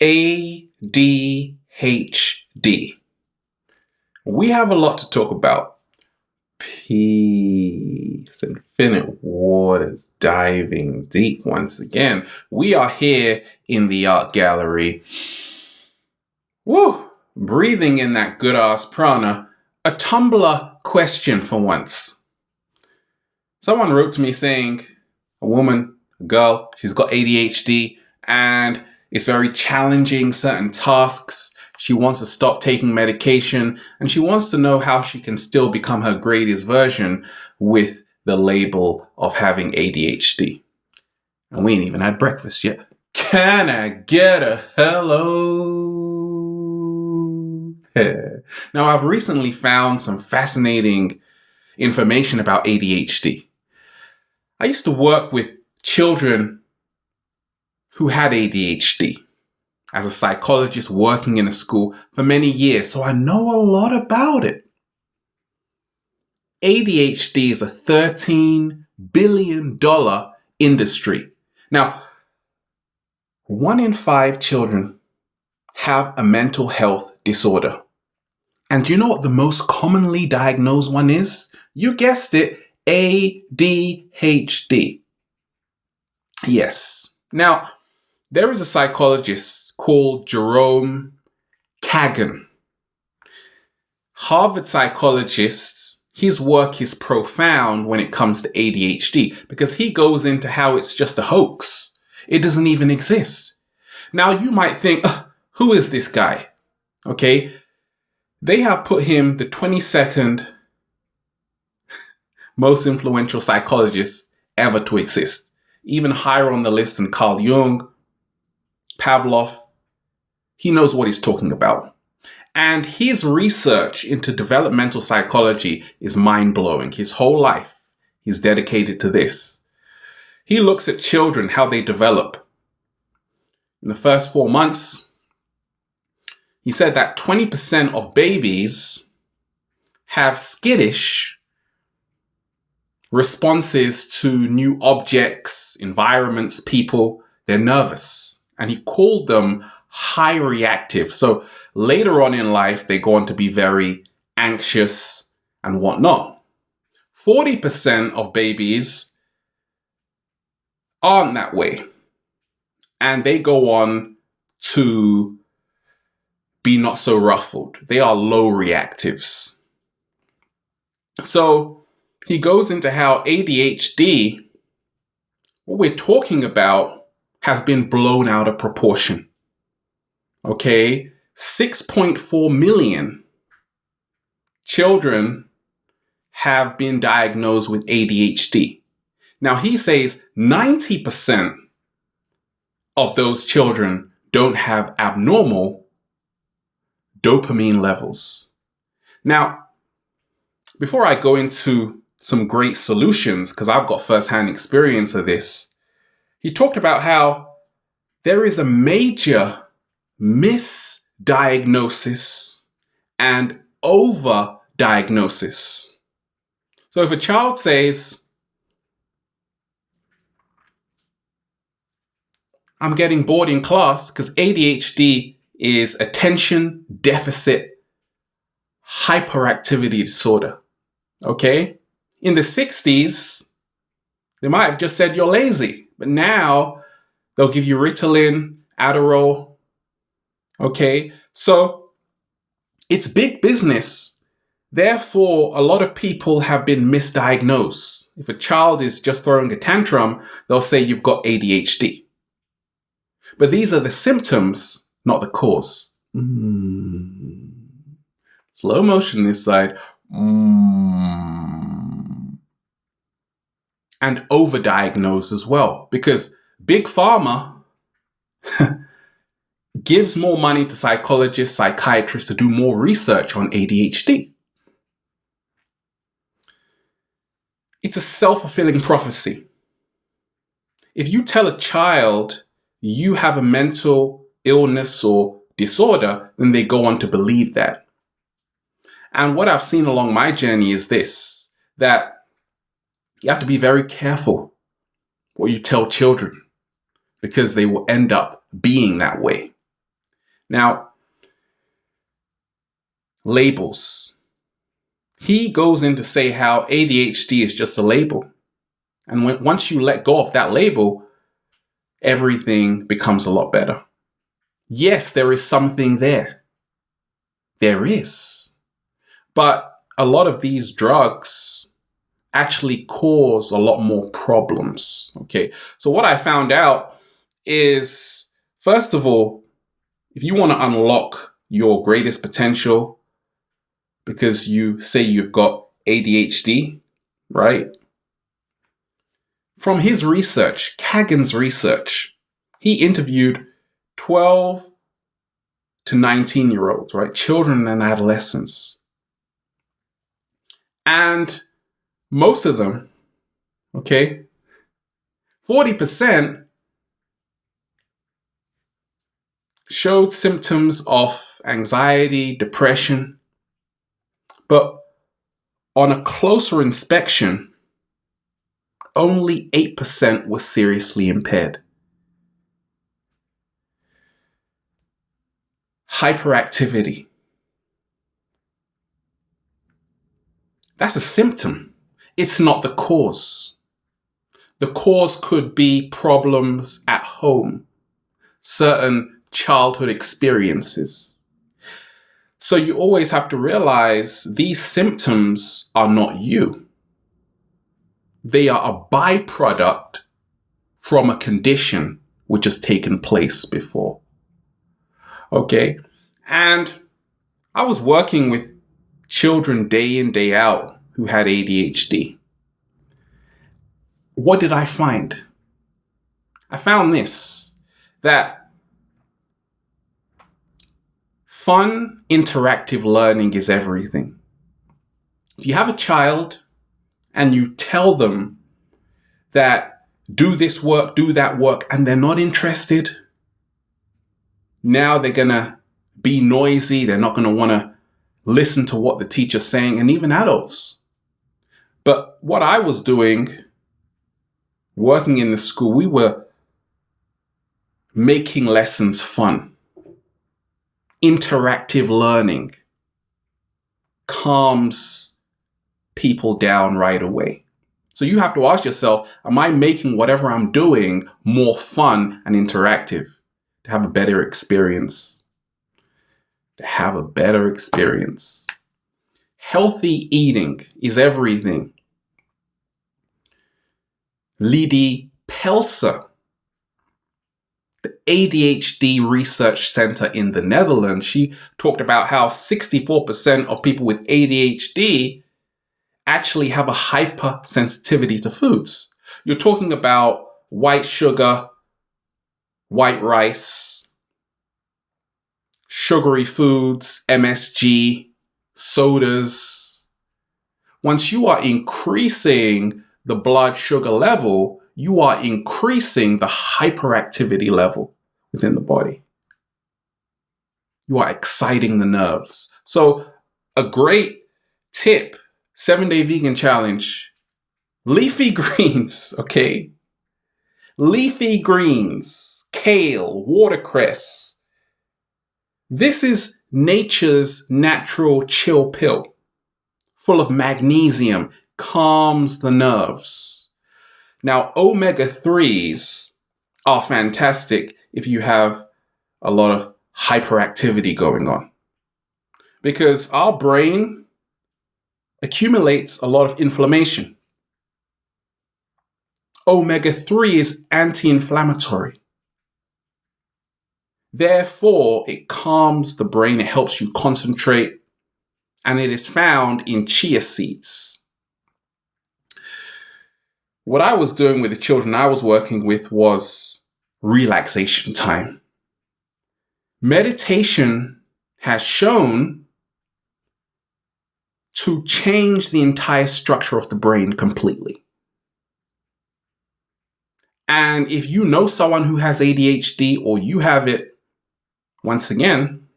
ADHD. We have a lot to talk about. Peace, infinite waters, diving deep once again. We are here in the art gallery. Woo! Breathing in that good ass prana. A Tumblr question for once. Someone wrote to me saying, a woman, a girl, she's got ADHD and it's very challenging certain tasks. She wants to stop taking medication and she wants to know how she can still become her greatest version with the label of having ADHD. And we ain't even had breakfast yet. Can I get a hello? Now, I've recently found some fascinating information about ADHD. I used to work with children who had ADHD as a psychologist working in a school for many years, so I know a lot about it. ADHD is a $13 billion industry. Now, 1 in 5 children have a mental health disorder. And do you know what the most commonly diagnosed one is? You guessed it, ADHD. Yes. Now, there is a psychologist called Jerome Kagan. Harvard psychologist, his work is profound when it comes to ADHD because he goes into how it's just a hoax. It doesn't even exist. Now, you might think, who is this guy? Okay. They have put him the 22nd most influential psychologist ever to exist. Even higher on the list than Carl Jung, Pavlov. He knows what he's talking about. And his research into developmental psychology is mind-blowing. His whole life, he's dedicated to this. He looks at children, how they develop. In the first 4 months, he said that 20% of babies have skittish responses to new objects, environments, people. They're nervous. And he called them high reactive. So later on in life, they go on to be very anxious and whatnot. 40% of babies aren't that way. And they go on to be not so ruffled. They are low reactives. So he goes into how ADHD, what we're talking about, has been blown out of proportion. Okay, 6.4 million children have been diagnosed with ADHD. Now he says 90% of those children don't have abnormal dopamine levels. Now, before I go into some great solutions, because I've got firsthand experience of this, he talked about how there is a major misdiagnosis and overdiagnosis. So if a child says, I'm getting bored in class, because ADHD is attention deficit hyperactivity disorder. Okay? In the 60s, they might have just said you're lazy, but now they'll give you Ritalin, Adderall. Okay? So it's big business. Therefore, a lot of people have been misdiagnosed. If a child is just throwing a tantrum, they'll say you've got ADHD. But these are the symptoms, not the cause. Slow motion this side. And overdiagnose as well. Because Big Pharma gives more money to psychologists, psychiatrists to do more research on ADHD. It's a self-fulfilling prophecy. If you tell a child you have a mental illness or disorder, then they go on to believe that. And what I've seen along my journey is this, that you have to be very careful what you tell children because they will end up being that way. Now, labels. He goes in to say how ADHD is just a label. And once you let go of that label, everything becomes a lot better. Yes, there is something there. There is. But a lot of these drugs actually cause a lot more problems. Okay. So what I found out is, first of all, if you want to unlock your greatest potential because you say you've got ADHD, right? From his research, Kagan's research, he interviewed 12 to 19-year-olds, right? Children and adolescents. And most of them, okay, 40% showed symptoms of anxiety, depression. But on a closer inspection, only 8% was seriously impaired. Hyperactivity. That's a symptom. It's not the cause. The cause could be problems at home, certain childhood experiences. So you always have to realize these symptoms are not you. They are a byproduct from a condition which has taken place before. Okay? And I was working with children day in, day out who had ADHD. What did I find? I found this, that fun, interactive learning is everything. If you have a child and you tell them that do this work, do that work, and they're not interested, now they're going to be noisy. They're not going to want to listen to what the teacher's saying, and even adults. But what I was doing, working in the school, we were making lessons fun. Interactive learning calms people down right away. So you have to ask yourself, am I making whatever I'm doing more fun and interactive to have a better experience? To have a better experience. Healthy eating is everything. Lidie Pelser, the ADHD Research Center in the Netherlands, she talked about how 64% of people with ADHD actually have a hypersensitivity to foods. You're talking about white sugar, white rice, sugary foods, MSG, sodas. Once you are increasing the blood sugar level, you are increasing the hyperactivity level within the body. You are exciting the nerves. So a great tip, 7-day vegan challenge, leafy greens, okay? Leafy greens, kale, watercress. This is nature's natural chill pill, full of magnesium, calms the nerves. Now, omega-3s are fantastic if you have a lot of hyperactivity going on, because our brain accumulates a lot of inflammation. Omega-3 is anti-inflammatory. Therefore, it calms the brain, it helps you concentrate, and it is found in chia seeds. What I was doing with the children I was working with was relaxation time. Meditation has shown to change the entire structure of the brain completely. And if you know someone who has ADHD or you have it, once again,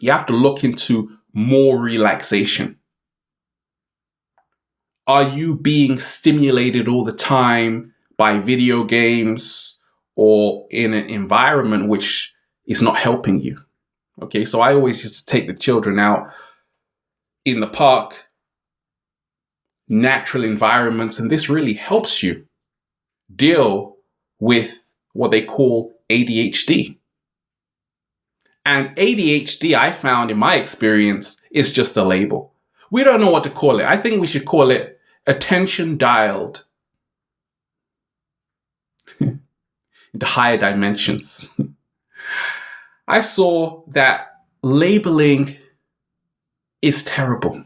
you have to look into more relaxation. Are you being stimulated all the time by video games or in an environment which is not helping you. Okay, so I always used to take the children out in the park, natural environments, and this really helps you deal with what they call ADHD. And ADHD, I found in my experience, is just a label. We don't know what to call it. I think we should call it attention dialed into higher dimensions. I saw that labeling is terrible.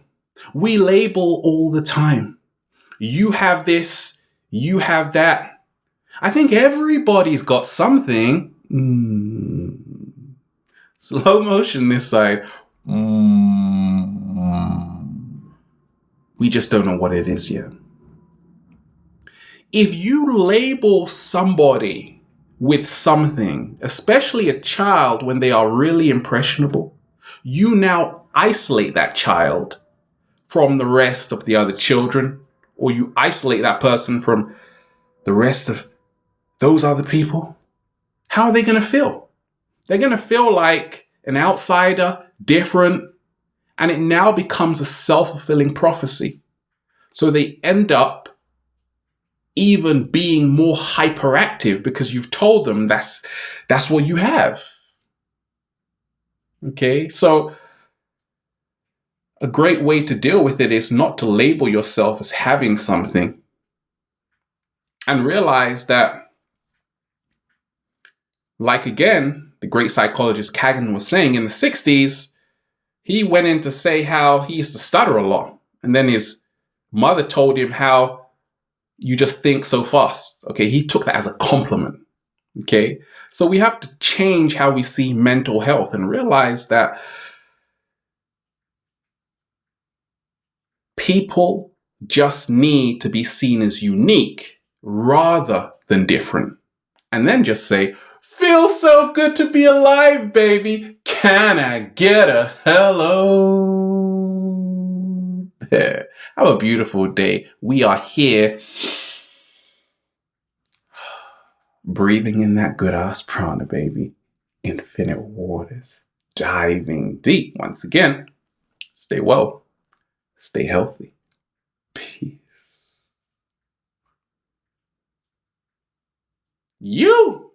We label all the time. You have this, you have that. I think everybody's got something. Slow motion this side. We just don't know what it is yet. If you label somebody with something, especially a child when they are really impressionable, you now isolate that child from the rest of the other children, or you isolate that person from the rest of those other people. How are they going to feel? They're going to feel like an outsider, different, and it now becomes a self-fulfilling prophecy. So they end up even being more hyperactive because you've told them that's what you have. Okay, so a great way to deal with it is not to label yourself as having something, and realize that, like again, the great psychologist Kagan was saying in the 60s, he went in to say how he used to stutter a lot. And then his mother told him how you just think so fast. Okay, he took that as a compliment. Okay, so we have to change how we see mental health and realize that people just need to be seen as unique rather than different. And then just say, feels so good to be alive, baby. Can I get a hello? Have a beautiful day. We are here breathing in that good ass prana, baby. Infinite waters. Diving deep. Once again, stay well. Stay healthy. Peace. You.